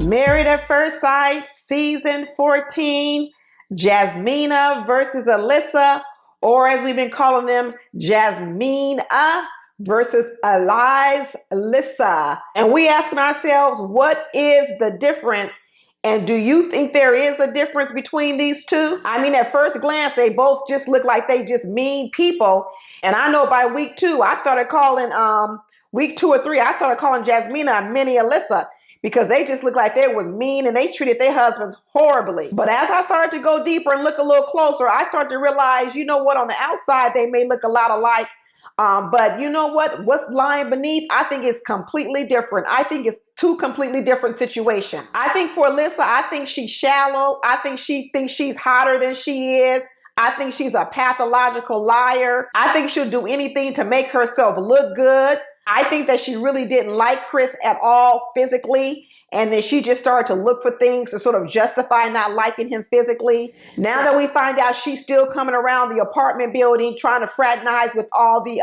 Married at First Sight, Season 14, Jasmina versus Alyssa, or as we've been calling them, Jasmina versus Alyssa. And we asking ourselves, what is the difference? And do you think there is a difference between these two? I mean, at first glance, they both just look like they just mean people. And I know by week 2, I started calling, week 2 or 3, I started calling Jasmina a mini Alyssa, because they just looked like they was mean and they treated their husbands horribly. But as I started to go deeper and look a little closer, I started to realize, you know what, on the outside, they may look a lot alike. But you know what, what's lying beneath, I think it's completely different. I think it's two completely different situations. I think for Alyssa, I think she's shallow. I think she thinks she's hotter than she is. I think she's a pathological liar. I think she'll do anything to make herself look good. I think that she really didn't like Chris at all physically, and then she just started to look for things to sort of justify not liking him physically. Now that we find out she's still coming around the apartment building trying to fraternize with all the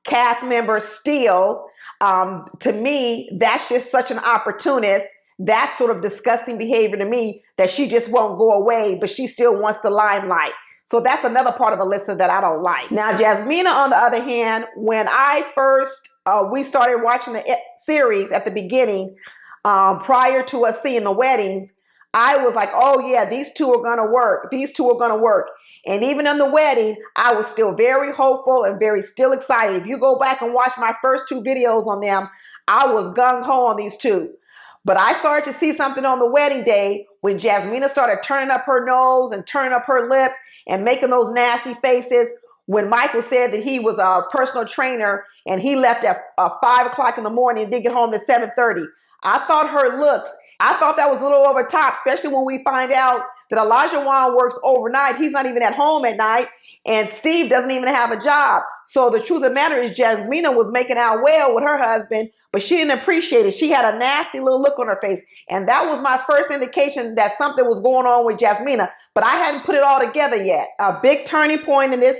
cast members still, to me, that's just such an opportunist. That's sort of disgusting behavior to me, that she just won't go away, but she still wants the limelight. So that's another part of Alyssa that I don't like. Now, Jasmina, on the other hand, when I first, we started watching the series at the beginning, prior to us seeing the weddings, I was like, oh yeah, these two are gonna work. These two are gonna work. And even in the wedding, I was still very hopeful and still excited. If you go back and watch my first 2 videos on them, I was gung-ho on these two. But I started to see something on the wedding day when Jasmina started turning up her nose and turning up her lip and making those nasty faces when Michael said that he was a personal trainer and he left at 5 o'clock in the morning and didn't get home at 7:30. I thought her looks, I thought that was a little over top, especially when we find out that Elijah Wan works overnight. He's not even at home at night, and Steve doesn't even have a job. So the truth of the matter is Jasmina was making out well with her husband, but she didn't appreciate it. She had a nasty little look on her face. And that was my first indication that something was going on with Jasmina, but I hadn't put it all together yet. A big turning point in this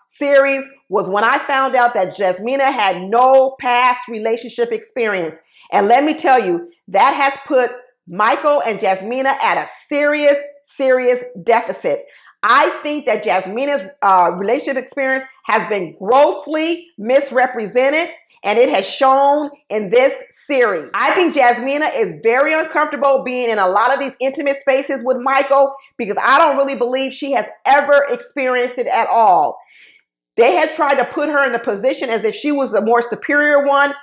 series was when I found out that Jasmina had no past relationship experience. And let me tell you, that has put Michael and Jasmina at a serious, serious deficit. I think that Jasmina's relationship experience has been grossly misrepresented, and it has shown in this series. I think Jasmina is very uncomfortable being in a lot of these intimate spaces with Michael, because I don't really believe she has ever experienced it at all. They had tried to put her in the position as if she was the more superior one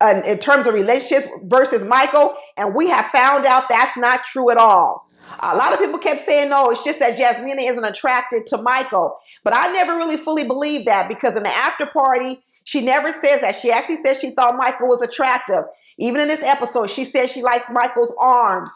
in terms of relationships versus Michael, and we have found out that's not true at all. A lot of people kept saying, no, it's just that Jasmina isn't attracted to Michael. But I never really fully believed that, because in the after party, she never says that. She actually says she thought Michael was attractive. Even in this episode, she says she likes Michael's arms.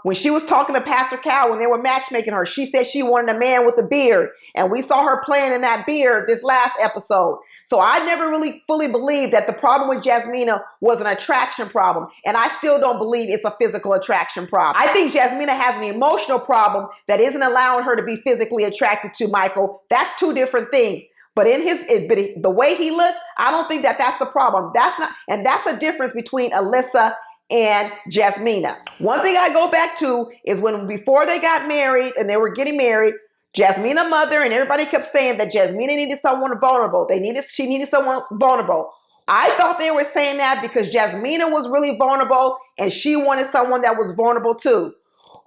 When she was talking to Pastor Cal, when they were matchmaking her, she said she wanted a man with a beard. And we saw her playing in that beard this last episode. So I never really fully believed that the problem with Jasmina was an attraction problem. And I still don't believe it's a physical attraction problem. I think Jasmina has an emotional problem that isn't allowing her to be physically attracted to Michael. That's 2 different things. But the way he looks, I don't think that that's the problem. And that's a difference between Alyssa and Jasmina. One thing I go back to is before they got married and they were getting married, Jasmina mother and everybody kept saying that Jasmina needed someone vulnerable. She needed someone vulnerable. I thought they were saying that because Jasmina was really vulnerable and she wanted someone that was vulnerable too.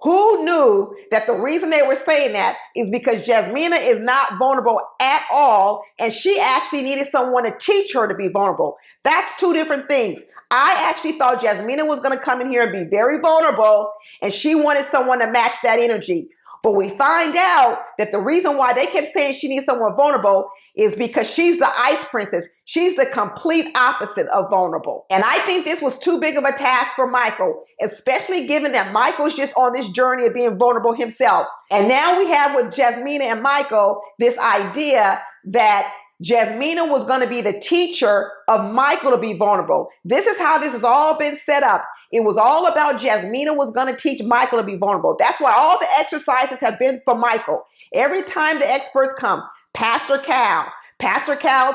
Who knew that the reason they were saying that is because Jasmina is not vulnerable at all, and she actually needed someone to teach her to be vulnerable. That's 2 different things. I actually thought Jasmina was going to come in here and be very vulnerable, and she wanted someone to match that energy. But we find out that the reason why they kept saying she needs someone vulnerable is because she's the ice princess. She's the complete opposite of vulnerable. And I think this was too big of a task for Michael, especially given that Michael's just on this journey of being vulnerable himself. And now we have with Jasmina and Michael this idea that Jasmina was going to be the teacher of Michael to be vulnerable. This is how this has all been set up. It was all about Jasmina was going to teach Michael to be vulnerable. That's why all the exercises have been for Michael. Every time the experts come, Pastor Cal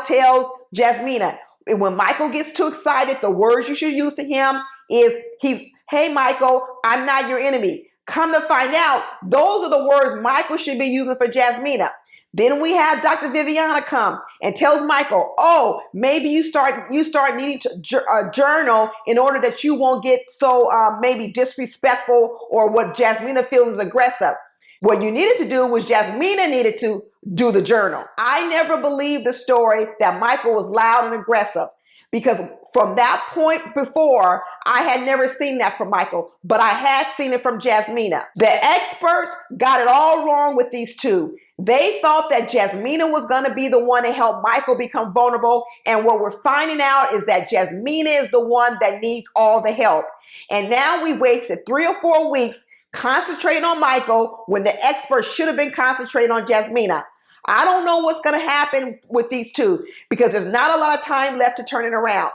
tells Jasmina, when Michael gets too excited, the words you should use to him is hey, Michael, I'm not your enemy. Come to find out, those are the words Michael should be using for Jasmina. Then we have Dr. Viviana come and tells Michael, oh, maybe you start needing to journal in order that you won't get so maybe disrespectful or what Jasmina feels is aggressive. What you needed to do was Jasmina needed to do the journal. I never believed the story that Michael was loud and aggressive because from that point before, I had never seen that from Michael, but I had seen it from Jasmina. The experts got it all wrong with these two. They thought that Jasmina was going to be the one to help Michael become vulnerable, and what we're finding out is that Jasmina is the one that needs all the help. And now we wasted 3 or 4 weeks concentrating on Michael when the experts should have been concentrating on Jasmina. I don't know what's going to happen with these two because there's not a lot of time left to turn it around.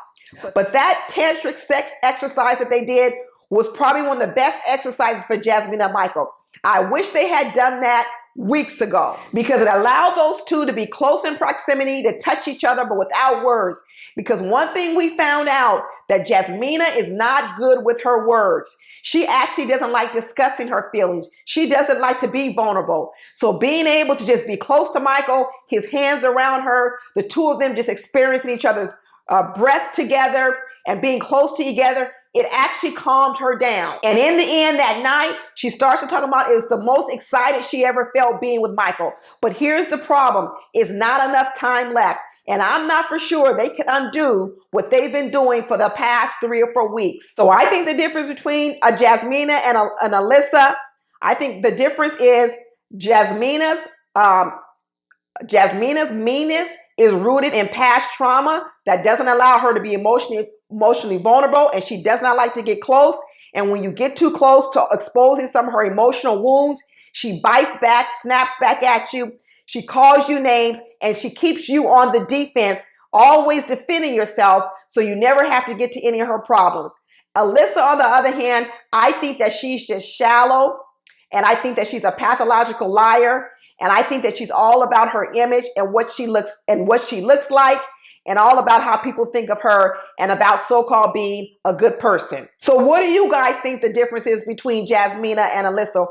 But that tantric sex exercise that they did was probably one of the best exercises for Jasmina and Michael. I wish they had done that weeks ago because it allowed those two to be close in proximity, to touch each other, but without words. Because one thing we found out that Jasmina is not good with her words. She actually doesn't like discussing her feelings. She doesn't like to be vulnerable. So being able to just be close to Michael, his hands around her, the two of them just experiencing each other's breath together and being close to each other, it actually calmed her down. And in the end that night, she starts to talk about it was the most excited she ever felt being with Michael. But here's the problem. It's not enough time left. And I'm not for sure they can undo what they've been doing for the past 3 or 4 weeks. So I think the difference between Jasmina and Alyssa, I think the difference is Jasmina's meanness is rooted in past trauma that doesn't allow her to be emotionally vulnerable, and she does not like to get close. And when you get too close to exposing some of her emotional wounds, she bites back, snaps back at you. She calls you names, and she keeps you on the defense, always defending yourself so you never have to get to any of her problems. Alyssa, on the other hand, I think that she's just shallow, and I think that she's a pathological liar, and I think that she's all about her image and what she looks like, and all about how people think of her and about so-called being a good person. So what do you guys think the difference is between Jasmina and Alyssa?